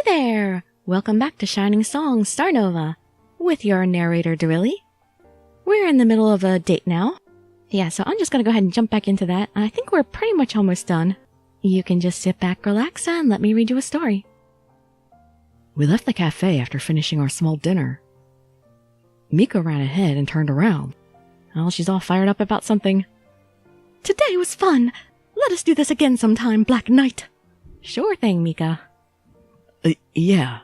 there! Welcome back to Shining Song Starnova, with your narrator Drilly. We're in the middle of a date now. Yeah, so I'm just gonna go ahead and jump back into that. I think we're pretty much almost done. You can just sit back, relax, and let me read you a story. We left the cafe after finishing our small dinner. Miko ran ahead and turned around. Well, she's all fired up about something. Today was fun! Let us do this again sometime, Black Knight! Sure thing, Mika. Yeah.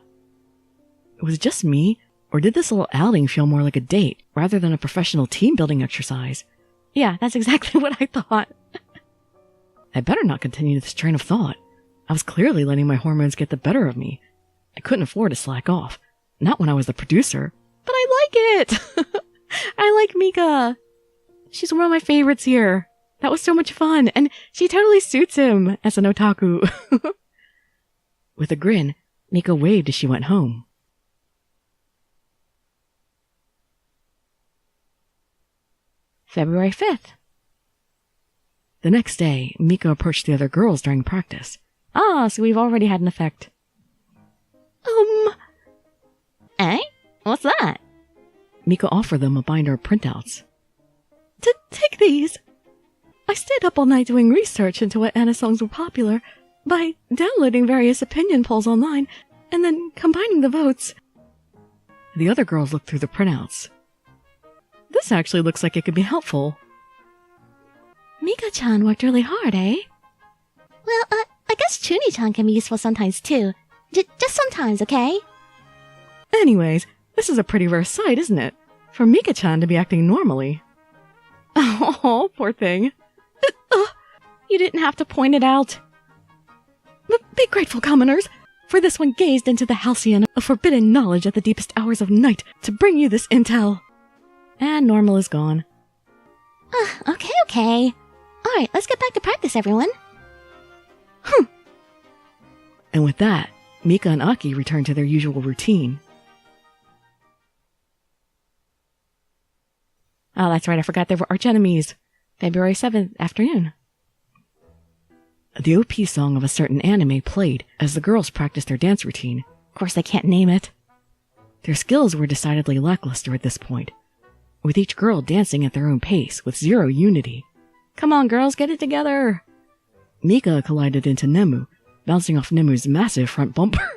Was it just me, or did this little outing feel more like a date, rather than a professional team-building exercise? Yeah, that's exactly what I thought. I better not continue this train of thought. I was clearly letting my hormones get the better of me. I couldn't afford to slack off. Not when I was the producer. But I like it! I like Mika. She's one of my favorites here. That was so much fun, and she totally suits him as an otaku. With a grin, Mika waved as she went home. February 5th. The next day, Mika approached the other girls during practice. Ah, so we've already had an effect. Eh? What's that? Mika offered them a binder of printouts. Take these. I stayed up all night doing research into what Anna songs were popular by downloading various opinion polls online and then combining the votes. The other girls looked through the printouts. This actually looks like it could be helpful. Mika-chan worked really hard, eh? Well, I guess Chuni-chan can be useful sometimes too. Just sometimes, okay? Anyways, this is a pretty rare sight, isn't it? For Mika-chan to be acting normally. Oh, poor thing. You didn't have to point it out. Be grateful, commoners, for this one gazed into the halcyon of forbidden knowledge at the deepest hours of night to bring you this intel. And Normal is gone. Okay. Alright, let's get back to practice, everyone. And with that, Mika and Aki returned to their usual routine. Oh, that's right, I forgot they were archenemies. February 7th afternoon. The OP song of a certain anime played as the girls practiced their dance routine. Of course, they can't name it. Their skills were decidedly lackluster at this point, with each girl dancing at their own pace with zero unity. Come on, girls, get it together! Mika collided into Nemu, bouncing off Nemu's massive front bumper.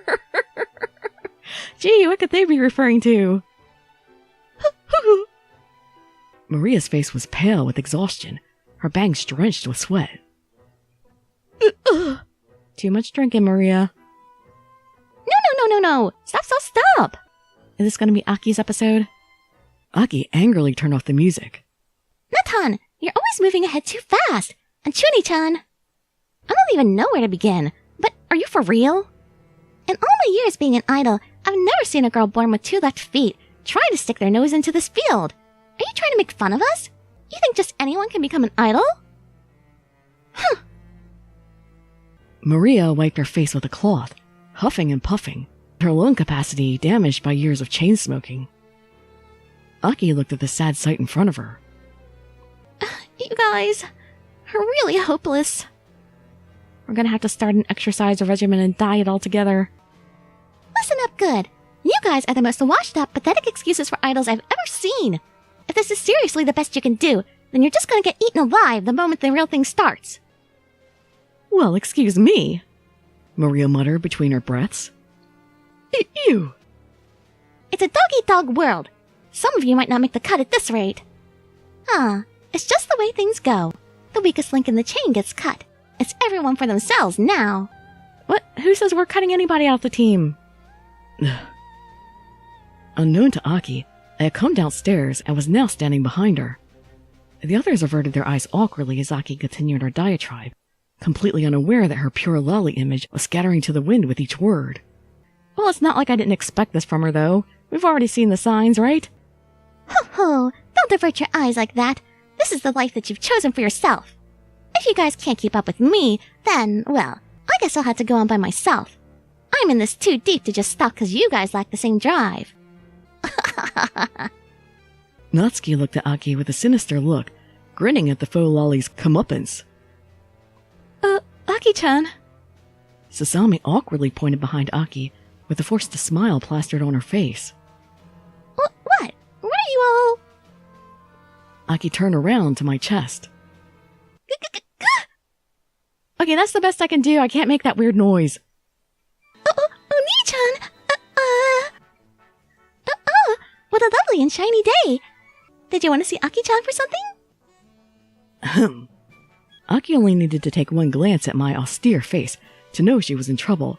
Gee, what could they be referring to? Maria's face was pale with exhaustion, her bangs drenched with sweat. Too much drinking, Maria. No. Stop. Is this going to be Aki's episode? Aki angrily turned off the music. Natan, you're always moving ahead too fast. And Chuni-chan, I don't even know where to begin, but are you for real? In all my years being an idol, I've never seen a girl born with 2 left feet try to stick their nose into this field. Are you trying to make fun of us? You think just anyone can become an idol? Maria wiped her face with a cloth, huffing and puffing, her lung capacity damaged by years of chain smoking. Aki looked at the sad sight in front of her. You guys are really hopeless. We're gonna have to start an exercise regimen and diet altogether. Listen up good. You guys are the most washed up, pathetic excuses for idols I've ever seen. If this is seriously the best you can do, then you're just gonna get eaten alive the moment the real thing starts. Well, excuse me, Maria muttered between her breaths. Ew! It's a dog-eat-dog world. Some of you might not make the cut at this rate. It's just the way things go. The weakest link in the chain gets cut. It's everyone for themselves now. What? Who says we're cutting anybody off the team? Unknown to Aki, I had come downstairs and was now standing behind her. The others averted their eyes awkwardly as Aki continued her diatribe, completely unaware that her pure lolly image was scattering to the wind with each word. Well, it's not like I didn't expect this from her, though. We've already seen the signs, right? Ho! Don't divert your eyes like that. This is the life that you've chosen for yourself. If you guys can't keep up with me, then, well, I guess I'll have to go on by myself. I'm in this too deep to just stop because you guys lack the same drive. Natsuki looked at Aki with a sinister look, grinning at the faux lolly's comeuppance. Aki-chan. Sasami awkwardly pointed behind Aki, with a forced smile plastered on her face. What? What are you all? Aki turned around to my chest. Okay, that's the best I can do. I can't make that weird noise. Oni-chan! What a lovely and shiny day! Did you want to see Aki-chan for something? Ahem. Aki only needed to take one glance at my austere face to know she was in trouble.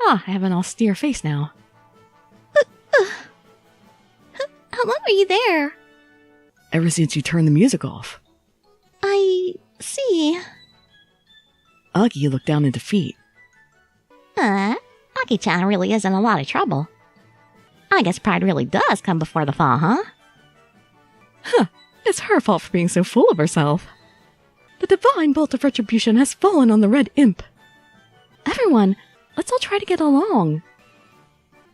I have an austere face now. How long were you there? Ever since you turned the music off. I see. Aki looked down in defeat. Aki-chan really is in a lot of trouble. I guess pride really does come before the fall, huh? It's her fault for being so full of herself. The divine bolt of retribution has fallen on the red imp. Everyone, let's all try to get along.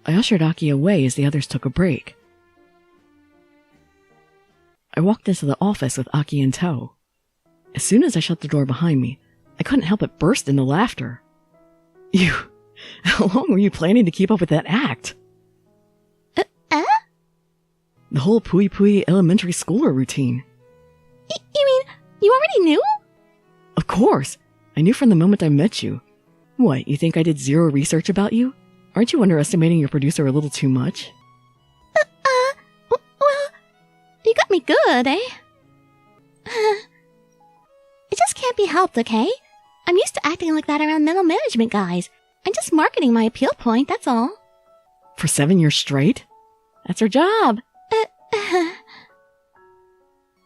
I ushered Aki away as the others took a break. I walked into the office with Aki in tow. As soon as I shut the door behind me, I couldn't help but burst into laughter. How long were you planning to keep up with that act? The whole Pui Pui elementary schooler routine. You mean, you already knew? Of course! I knew from the moment I met you. What, you think I did zero research about you? Aren't you underestimating your producer a little too much? Well, you got me good, eh? It just can't be helped, okay? I'm used to acting like that around middle management guys. I'm just marketing my appeal point, that's all. For 7 years straight? That's her job.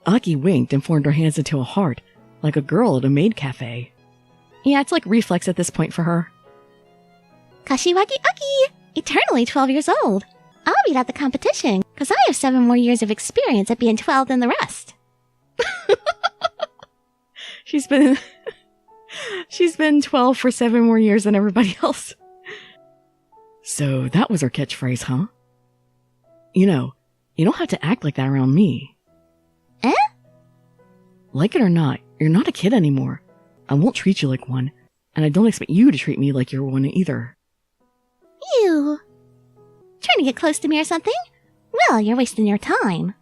Aki winked and formed her hands into a heart, like a girl at a maid cafe. Yeah, it's like reflex at this point for her. Kashiwagi Aki! Eternally 12 years old. I'll beat out the competition, because I have 7 more years of experience at being 12 than the rest. She's been 12 for 7 more years than everybody else. So that was her catchphrase, huh? You know, you don't have to act like that around me. Eh? Like it or not, you're not a kid anymore. I won't treat you like one, and I don't expect you to treat me like you're one either. You. Trying to get close to me or something? Well, you're wasting your time.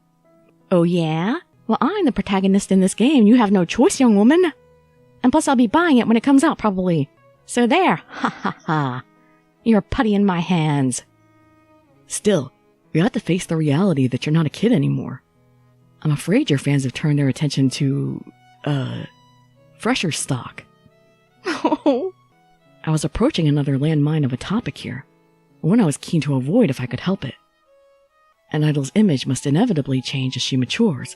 Oh yeah? Well, I'm the protagonist in this game. You have no choice, young woman. And plus I'll be buying it when it comes out, probably. So there. Ha ha ha. You're putty in my hands. Still, you have to face the reality that you're not a kid anymore. I'm afraid your fans have turned their attention to, fresher stock. Oh. I was approaching another landmine of a topic here, one I was keen to avoid if I could help it. An idol's image must inevitably change as she matures.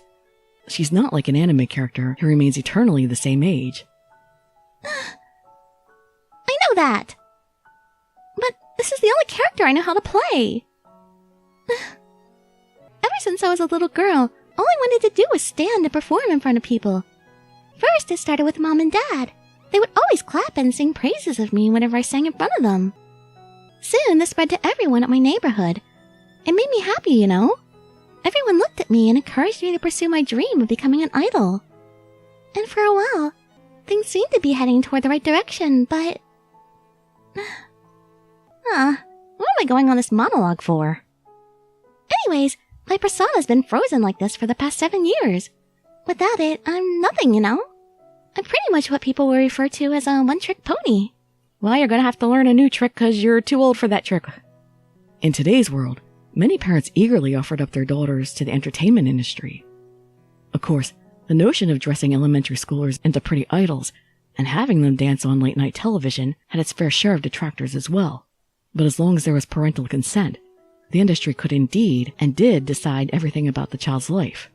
She's not like an anime character who remains eternally the same age. I know that! But this is the only character I know how to play. Ever since I was a little girl, all I wanted to do was stand and perform in front of people. First, it started with Mom and Dad. They would always clap and sing praises of me whenever I sang in front of them. Soon, this spread to everyone at my neighborhood. It made me happy, you know? Everyone looked at me and encouraged me to pursue my dream of becoming an idol. And for a while, things seemed to be heading toward the right direction, but... what am I going on this monologue for? Anyways, my persona's been frozen like this for the past 7 years. Without it, I'm nothing, you know? I'm pretty much what people will refer to as a one-trick pony. Well, you're gonna have to learn a new trick because you're too old for that trick. In today's world, many parents eagerly offered up their daughters to the entertainment industry. Of course, the notion of dressing elementary schoolers into pretty idols and having them dance on late-night television had its fair share of detractors as well. But as long as there was parental consent, the industry could indeed and did decide everything about the child's life.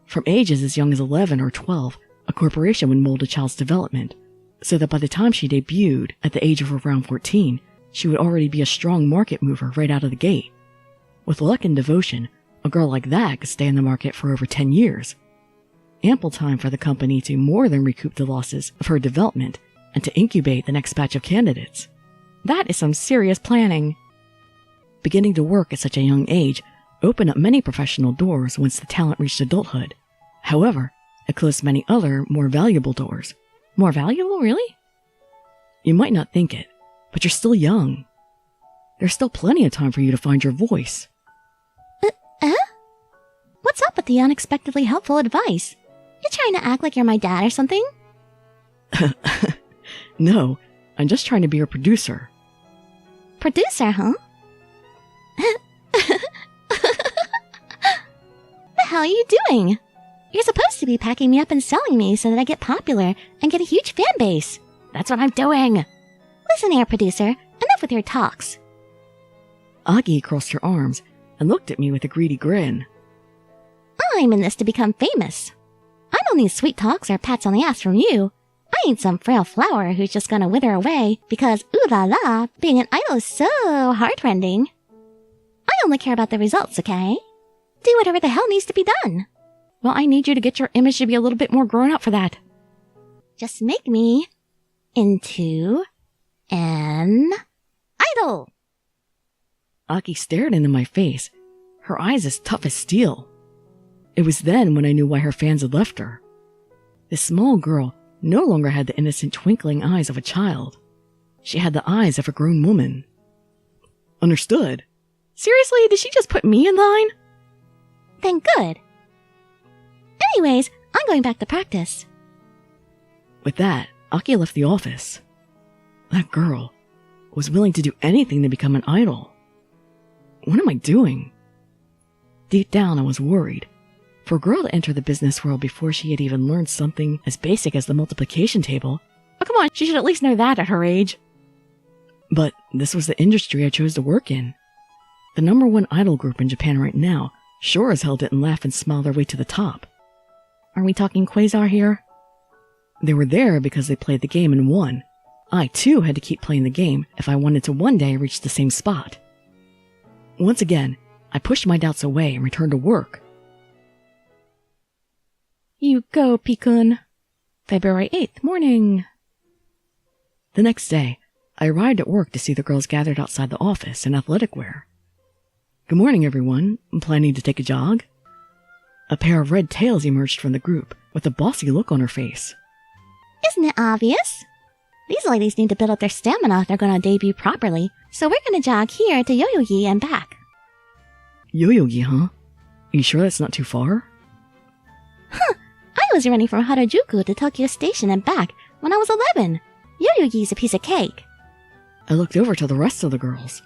From ages as young as 11 or 12, a corporation would mold a child's development, so that by the time she debuted, at the age of around 14, she would already be a strong market mover right out of the gate. With luck and devotion, a girl like that could stay in the market for over 10 years. Ample time for the company to more than recoup the losses of her development and to incubate the next batch of candidates. That is some serious planning. Beginning to work at such a young age opened up many professional doors once the talent reached adulthood. However, it closed many other, more valuable doors. More valuable, really? You might not think it, but you're still young. There's still plenty of time for you to find your voice. What's up with the unexpectedly helpful advice? You trying to act like you're my dad or something? No, I'm just trying to be your producer. Producer, huh? The hell are you doing? You're supposed to be packing me up and selling me so that I get popular and get a huge fan base. That's what I'm doing. Listen here, producer. Enough with your talks. Aki crossed her arms and looked at me with a greedy grin. I'm in this to become famous. I don't need sweet talks or pats on the ass from you. I ain't some frail flower who's just gonna wither away because, ooh la la, being an idol is so heartrending. I only care about the results, okay? Do whatever the hell needs to be done. Well, I need you to get your image to be a little bit more grown up for that. Just make me into an idol. Aki stared into my face, her eyes as tough as steel. It was then when I knew why her fans had left her. This small girl no longer had the innocent twinkling eyes of a child. She had the eyes of a grown woman. Understood. Seriously, did she just put me in line? Then good. Anyways, I'm going back to practice. With that, Aki left the office. That girl was willing to do anything to become an idol. What am I doing? Deep down, I was worried. For a girl to enter the business world before she had even learned something as basic as the multiplication table. Oh, come on, she should at least know that at her age. But this was the industry I chose to work in. The #1 idol group in Japan right now sure as hell didn't laugh and smile their way to the top. Are we talking Quasar here? They were there because they played the game and won. I, too, had to keep playing the game if I wanted to one day reach the same spot. Once again, I pushed my doubts away and returned to work. You go, Pikun. February 8th, morning. The next day, I arrived at work to see the girls gathered outside the office in athletic wear. Good morning, everyone. Planning to take a jog? A pair of red tails emerged from the group with a bossy look on her face. Isn't it obvious? These ladies need to build up their stamina if they're going to debut properly, so we're going to jog here to Yoyogi and back. Yoyogi, huh? You sure that's not too far? Huh! I was running from Harajuku to Tokyo Station and back when I was 11. Yoyogi's a piece of cake. I looked over to the rest of the girls.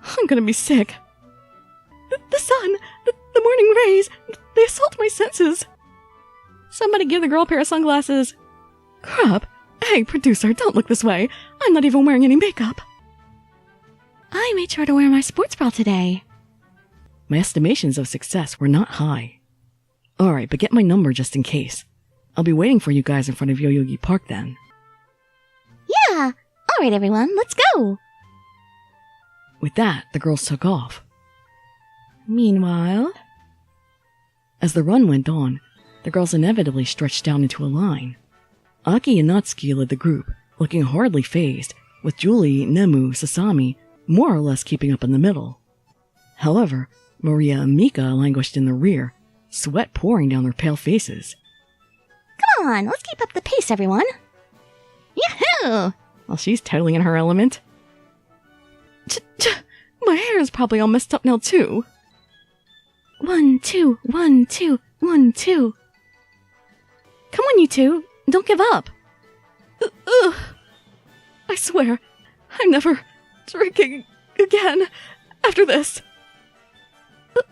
I'm gonna be sick. The sun, the morning rays, they assault my senses. Somebody give the girl a pair of sunglasses. Crap. Hey, producer, don't look this way. I'm not even wearing any makeup. I made sure to wear my sports bra today. My estimations of success were not high. Alright, but get my number just in case. I'll be waiting for you guys in front of Yoyogi Park then. Yeah! Alright everyone, let's go! With that, the girls took off. Meanwhile, as the run went on, the girls inevitably stretched down into a line. Aki and Natsuki led the group, looking hardly fazed, with Julie, Nemu, Sasami more or less keeping up in the middle. However, Maria and Mika languished in the rear, sweat pouring down their pale faces. Come on, let's keep up the pace, everyone! Yahoo! Well, she's totally in her element. My hair is probably all messed up now, too. 1, 2, 1, 2, 1, 2. Come on, you two. Don't give up. I swear, I'm never drinking again after this.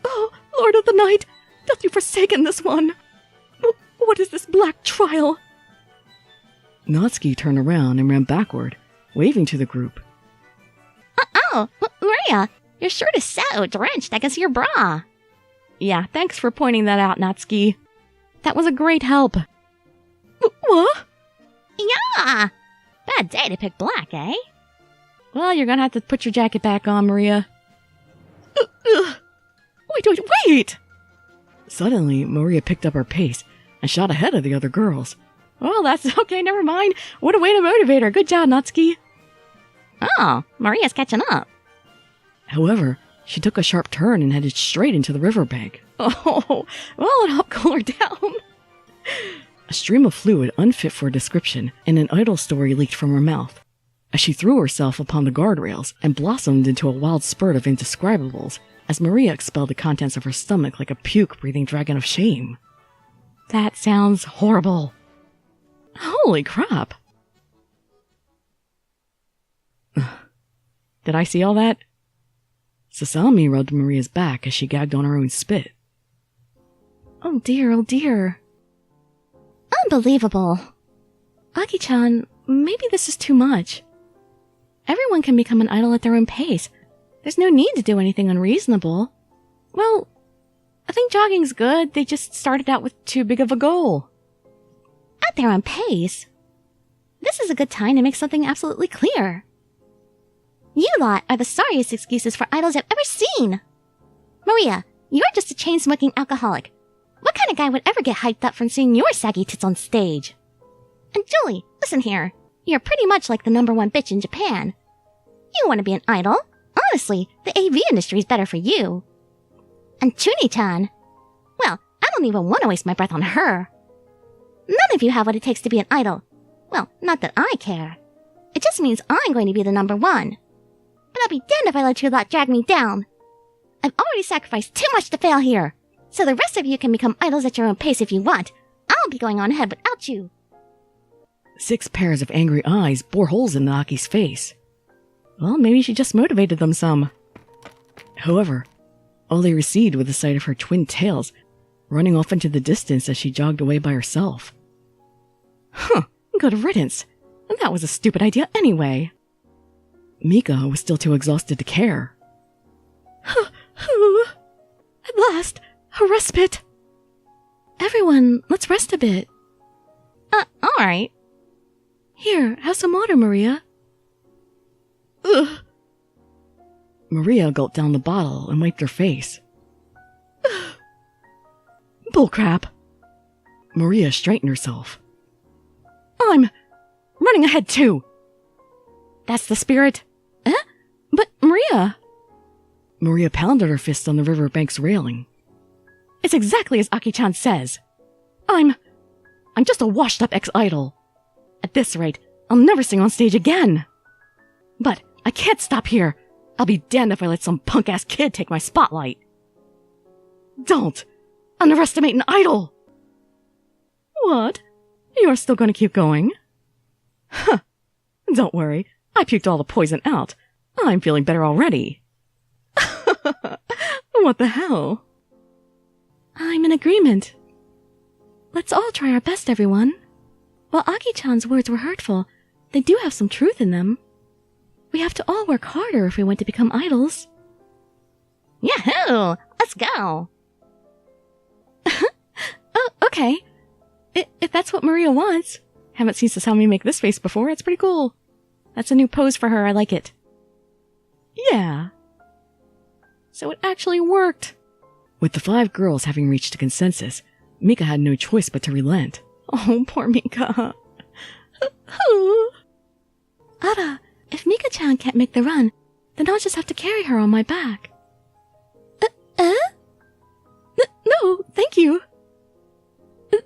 Oh, Lord of the Night, doth you forsaken this one? What is this black trial? Natsuki turned around and ran backward, waving to the group. Maria, your shirt is so drenched I can see your bra. Yeah, thanks for pointing that out, Natsuki. That was a great help. What? Yeah! Bad day to pick black, eh? Well, you're gonna have to put your jacket back on, Maria. Wait! Suddenly, Maria picked up her pace and shot ahead of the other girls. Well, that's okay, never mind. What a way to motivate her. Good job, Natsuki. Oh, Maria's catching up. However, she took a sharp turn and headed straight into the riverbank. Oh, well, it helped cool her down. A stream of fluid unfit for description and an idle story leaked from her mouth. as she threw herself upon the guardrails and blossomed into a wild spurt of indescribables as Maria expelled the contents of her stomach like a puke-breathing dragon of shame. That sounds horrible. Holy crap. Did I see all that? Sasami rubbed Maria's back as she gagged on her own spit. Oh dear, oh dear. Unbelievable. Aki-chan, maybe this is too much. Everyone can become an idol at their own pace. There's no need to do anything unreasonable. Well, I think jogging's good. They just started out with too big of a goal. At their own pace? This is a good time to make something absolutely clear. You lot are the sorriest excuses for idols I've ever seen. Maria, you're just a chain-smoking alcoholic. What kind of guy would ever get hyped up from seeing your saggy tits on stage? And Julie, listen here. You're pretty much like the #1 bitch in Japan. You want to be an idol? Honestly, the AV industry is better for you. And Chuni-chan, well, I don't even want to waste my breath on her. None of you have what it takes to be an idol. Well, not that I care. It just means I'm going to be the #1. But I'll be damned if I let you lot drag me down. I've already sacrificed too much to fail here. So the rest of you can become idols at your own pace if you want. I'll be going on ahead without you. 6 pairs of angry eyes bore holes in Aki's face. Well, maybe she just motivated them some. However, all they received was the sight of her twin tails running off into the distance as she jogged away by herself. Huh, good riddance. That was a stupid idea anyway. Mika was still too exhausted to care. At last, a respite. Everyone, let's rest a bit. Alright. Here, have some water, Maria. Ugh. Maria gulped down the bottle and wiped her face. Bullcrap. Maria straightened herself. I'm running ahead too. That's the spirit. But Maria... Maria pounded her fist on the riverbank's railing. It's exactly as Aki-chan says. I'm just a washed-up ex-idol. At this rate, I'll never sing on stage again. But I can't stop here. I'll be damned if I let some punk-ass kid take my spotlight. Don't underestimate an idol. What? You're still going to keep going? Huh. Don't worry. I puked all the poison out. I'm feeling better already. What the hell? I'm in agreement. Let's all try our best, everyone. While Aki-chan's words were hurtful, they do have some truth in them. We have to all work harder if we want to become idols. Yahoo! Let's go! Oh, okay. If that's what Maria wants. Haven't seen Sasami make this face before. It's pretty cool. That's a new pose for her. I like it. Yeah. So it actually worked. With the 5 girls having reached a consensus, Mika had no choice but to relent. Oh, poor Mika. Ara, if Mika-chan can't make the run, then I'll just have to carry her on my back. No, thank you.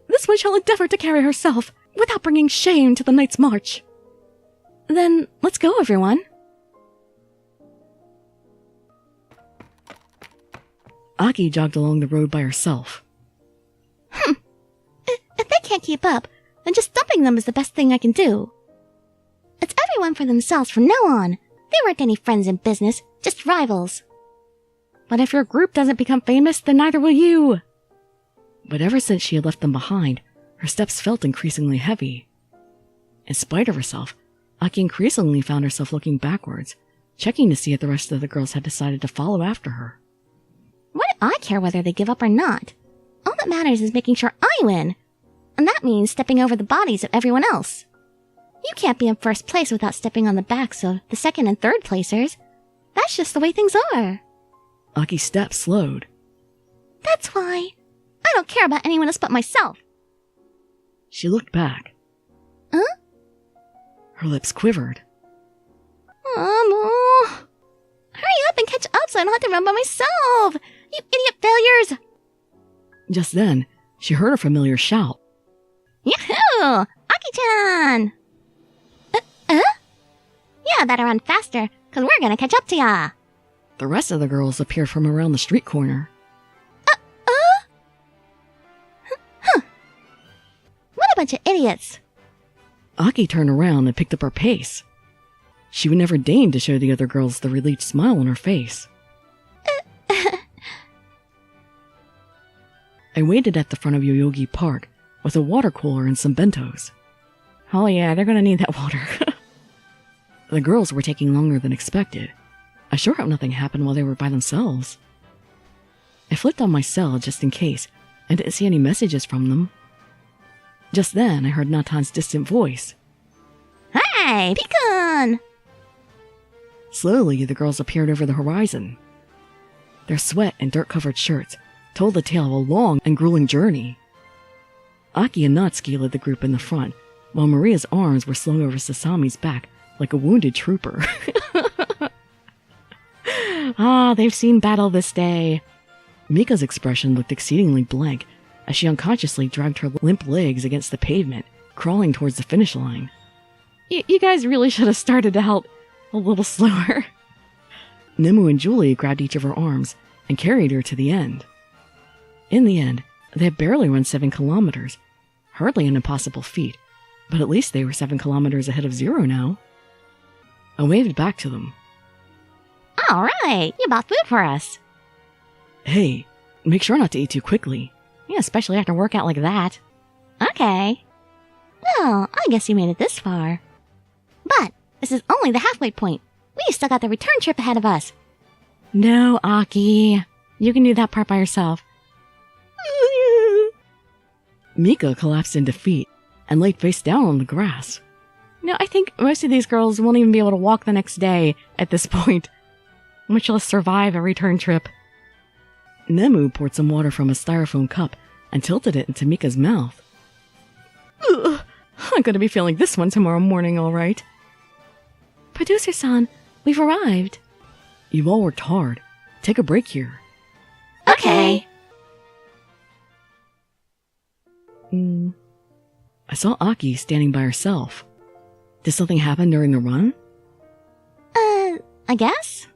This one shall endeavor to carry herself without bringing shame to the night's march. Then let's go, everyone. Aki jogged along the road by herself. If they can't keep up, then just dumping them is the best thing I can do. It's everyone for themselves from now on. They weren't any friends in business, just rivals. But if your group doesn't become famous, then neither will you. But ever since she had left them behind, her steps felt increasingly heavy. In spite of herself, Aki increasingly found herself looking backwards, checking to see if the rest of the girls had decided to follow after her. What do I care whether they give up or not? All that matters is making sure I win. And that means stepping over the bodies of everyone else. You can't be in first place without stepping on the backs of the second and third placers. That's just the way things are. Aki's steps slowed. That's why. I don't care about anyone else but myself. She looked back. Huh? Her lips quivered. Hurry up and catch up so I don't have to run by myself! You idiot failures! Just then, she heard a familiar shout. Yahoo! Aki-chan! Y'all better run faster, cause we're gonna catch up to ya. The rest of the girls appeared from around the street corner. What a bunch of idiots. Aki turned around and picked up her pace. She would never deign to show the other girls the relieved smile on her face. I waited at the front of Yoyogi Park with a water cooler and some bentos. Oh yeah, they're gonna need that water. The girls were taking longer than expected. I sure hope nothing happened while they were by themselves. I flipped on my cell just in case, and didn't see any messages from them. Just then, I heard Natan's distant voice. Hey, Pecan! Slowly, the girls appeared over the horizon. Their sweat and dirt-covered shirts told the tale of a long and grueling journey. Aki and Natsuki led the group in the front, while Maria's arms were slung over Sasami's back like a wounded trooper. Ah, they've seen battle this day. Mika's expression looked exceedingly blank as she unconsciously dragged her limp legs against the pavement, crawling towards the finish line. You guys really should have started to help a little slower. Nemu and Julie grabbed each of her arms and carried her to the end. In the end, they had barely run 7 kilometers. Hardly an impossible feat, but at least they were 7 kilometers ahead of zero now. I waved back to them. All right, you bought food for us. Hey, make sure not to eat too quickly. Yeah, especially after a workout like that. Okay. Well, I guess you made it this far. But this is only the halfway point. We still got the return trip ahead of us. No, Aki. You can do that part by yourself. Mika collapsed in defeat and lay face down on the grass. No, I think most of these girls won't even be able to walk the next day at this point, much less survive a return trip. Nemu poured some water from a styrofoam cup and tilted it into Mika's mouth. Ugh, I'm gonna be feeling this one tomorrow morning, all right. Producer-san, we've arrived. You've all worked hard. Take a break here. Okay. I saw Aki standing by herself. Did something happen during the run? I guess?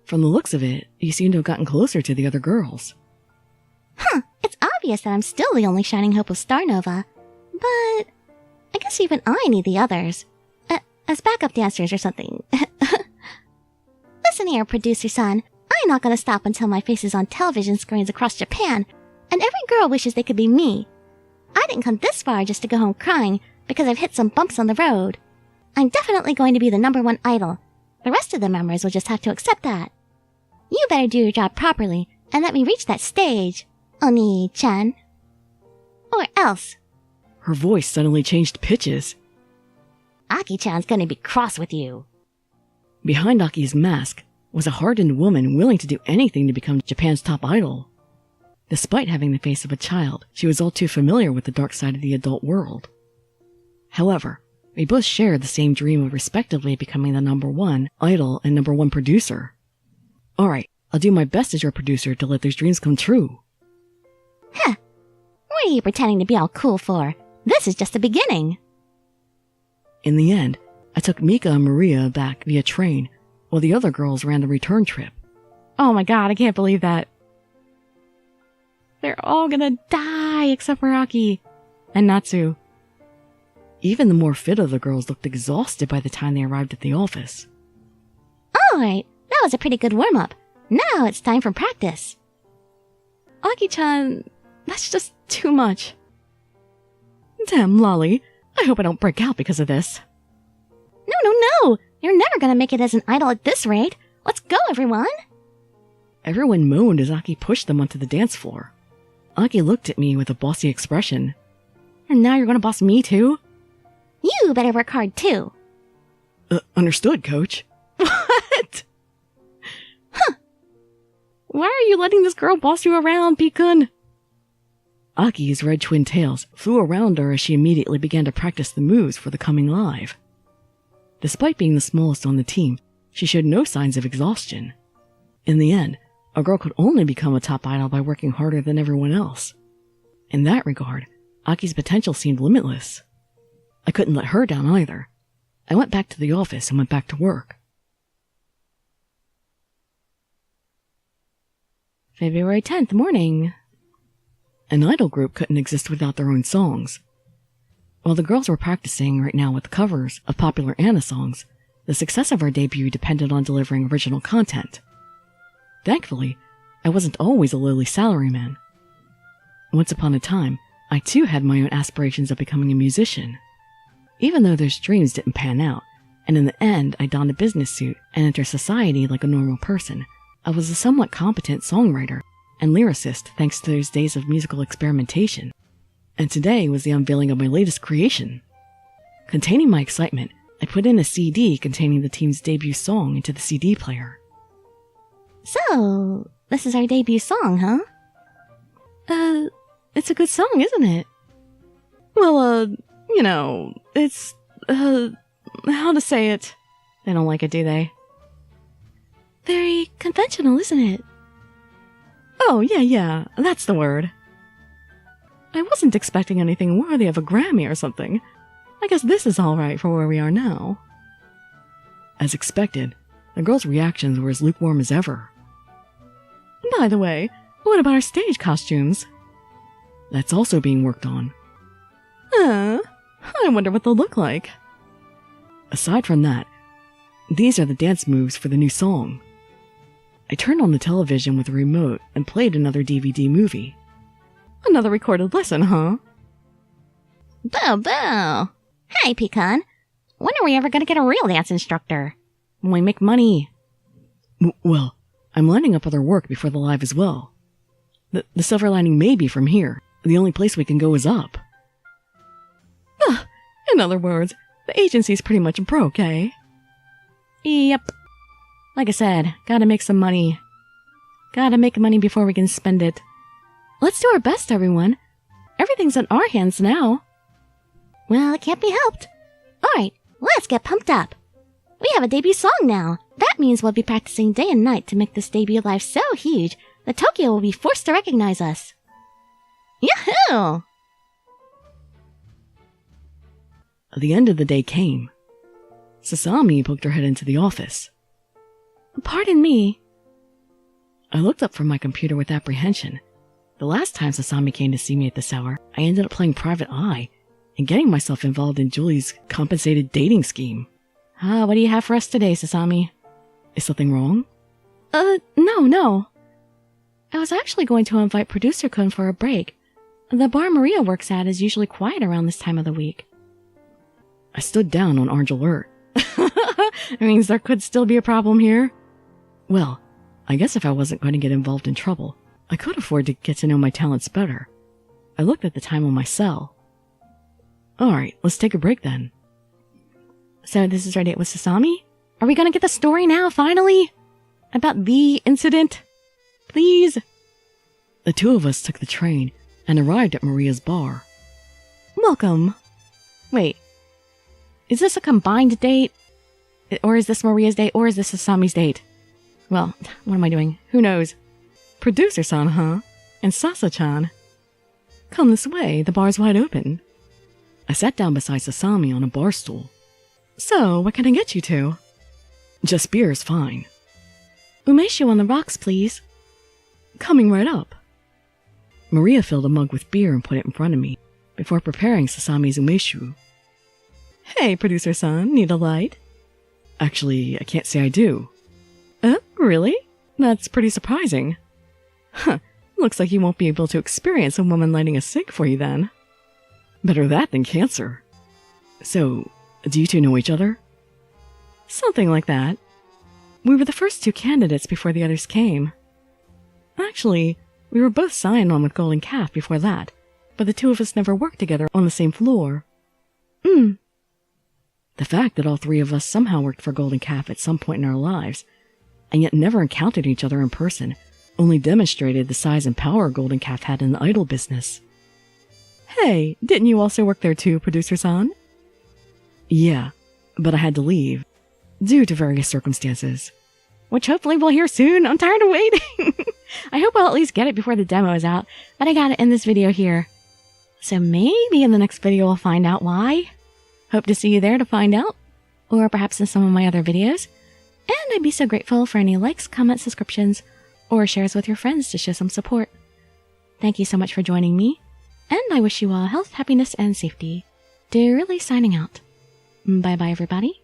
From the looks of it, you seem to have gotten closer to the other girls. It's obvious that I'm still the only shining hope of Starnova. But I guess even I need the others. As backup dancers or something. Listen here, producer-san. I'm not gonna stop until my face is on television screens across Japan, and every girl wishes they could be me. I didn't come this far just to go home crying because I've hit some bumps on the road. I'm definitely going to be the #1 idol. The rest of the members will just have to accept that. You better do your job properly and let me reach that stage, Oni-chan. Or else. Her voice suddenly changed pitches. Aki-chan's gonna be cross with you. Behind Aki's mask was a hardened woman willing to do anything to become Japan's top idol. Despite having the face of a child, she was all too familiar with the dark side of the adult world. However, we both shared the same dream of respectively becoming the #1 idol and #1 producer. Alright, I'll do my best as your producer to let those dreams come true. What are you pretending to be all cool for? This is just the beginning. In the end, I took Mika and Maria back via train, while the other girls ran the return trip. Oh my god, I can't believe that. They're all gonna die except for Aki and Natsu. Even the more fit of the girls looked exhausted by the time they arrived at the office. Alright, that was a pretty good warm-up. Now it's time for practice. Aki-chan, that's just too much. Damn, Lolly. I hope I don't break out because of this. No! You're never gonna make it as an idol at this rate. Let's go, everyone! Everyone moaned as Aki pushed them onto the dance floor. Aki looked at me with a bossy expression. And now you're gonna boss me too? You better work hard too. Understood, coach. What? Why are you letting this girl boss you around, Pikun? Aki's red twin tails flew around her as she immediately began to practice the moves for the coming live. Despite being the smallest on the team, she showed no signs of exhaustion. In the end, a girl could only become a top idol by working harder than everyone else. In that regard, Aki's potential seemed limitless. I couldn't let her down either. I went back to the office and went back to work. February 10th morning. An idol group couldn't exist without their own songs. While the girls were practicing right now with covers of popular Anna songs, the success of our debut depended on delivering original content. Thankfully, I wasn't always a lowly salaryman. Once upon a time, I too had my own aspirations of becoming a musician. Even though those dreams didn't pan out, and in the end I donned a business suit and entered society like a normal person, I was a somewhat competent songwriter and lyricist thanks to those days of musical experimentation. And today was the unveiling of my latest creation. Containing my excitement, I put in a CD containing the team's debut song into the CD player. So, this is our debut song, huh? It's a good song, isn't it? Well, it's, how to say it? They don't like it, do they? Very conventional, isn't it? Oh, yeah, that's the word. I wasn't expecting anything worthy of a Grammy or something. I guess this is alright for where we are now. As expected, the girls' reactions were as lukewarm as ever. By the way, what about our stage costumes? That's also being worked on. I wonder what they'll look like. Aside from that, these are the dance moves for the new song. I turned on the television with a remote and played another DVD movie. Another recorded lesson, huh? Boo! Hey, Pecan. When are we ever gonna get a real dance instructor? When we make money. Well, I'm lining up other work before the live as well. The silver lining may be from here. The only place we can go is up. In other words, the agency's pretty much broke, eh? Yep. Like I said, gotta make some money. Gotta make money before we can spend it. Let's do our best, everyone. Everything's in our hands now. Well, it can't be helped. Alright, let's get pumped up. We have a debut song now. That means we'll be practicing day and night to make this debut live so huge that Tokyo will be forced to recognize us. Yahoo! The end of the day came. Sasami poked her head into the office. Pardon me. I looked up from my computer with apprehension. The last time Sasami came to see me at this hour, I ended up playing Private Eye and getting myself involved in Julie's compensated dating scheme. What do you have for us today, Sasami? Is something wrong? No. I was actually going to invite Producer Kun for a break. The bar Maria works at is usually quiet around this time of the week. I stood down on orange alert. It means there could still be a problem here. Well, I guess if I wasn't going to get involved in trouble, I could afford to get to know my talents better. I looked at the time on my cell. Alright, let's take a break then. So this is our date with Sasami? Are we gonna get the story now, finally? About the incident? Please? The two of us took the train and arrived at Maria's bar. Welcome. Wait. Is this a combined date? Or is this Maria's date? Or is this Sasami's date? Well, what am I doing? Who knows? Producer-san, huh? And Sasa-chan. Come this way, the bar's wide open. I sat down beside Sasami on a bar stool. So, what can I get you to? Just beer is fine. Umeshu on the rocks, please. Coming right up. Maria filled a mug with beer and put it in front of me, before preparing Sasami's umeshu. Hey, Producer-san, need a light? Actually, I can't say I do. Really? That's pretty surprising. Looks like you won't be able to experience a woman lighting a cig for you then. Better that than cancer. So, do you two know each other? Something like that. We were the first two candidates before the others came. Actually, we were both signed on with Golden Calf before that, but the two of us never worked together on the same floor. The fact that all three of us somehow worked for Golden Calf at some point in our lives, and yet never encountered each other in person, only demonstrated the size and power Golden Calf had in the idol business. Hey, didn't you also work there too, Producer-san? Yeah, but I had to leave, due to various circumstances. Which hopefully we'll hear soon. I'm tired of waiting. I hope I'll at least get it before the demo is out, but I gotta end this video here. So maybe in the next video we'll find out why. Hope to see you there to find out. or perhaps in some of my other videos. And I'd be so grateful for any likes, comments, subscriptions, or shares with your friends to show some support. Thank you so much for joining me, and I wish you all health, happiness, and safety. Really signing out. Bye-bye, everybody.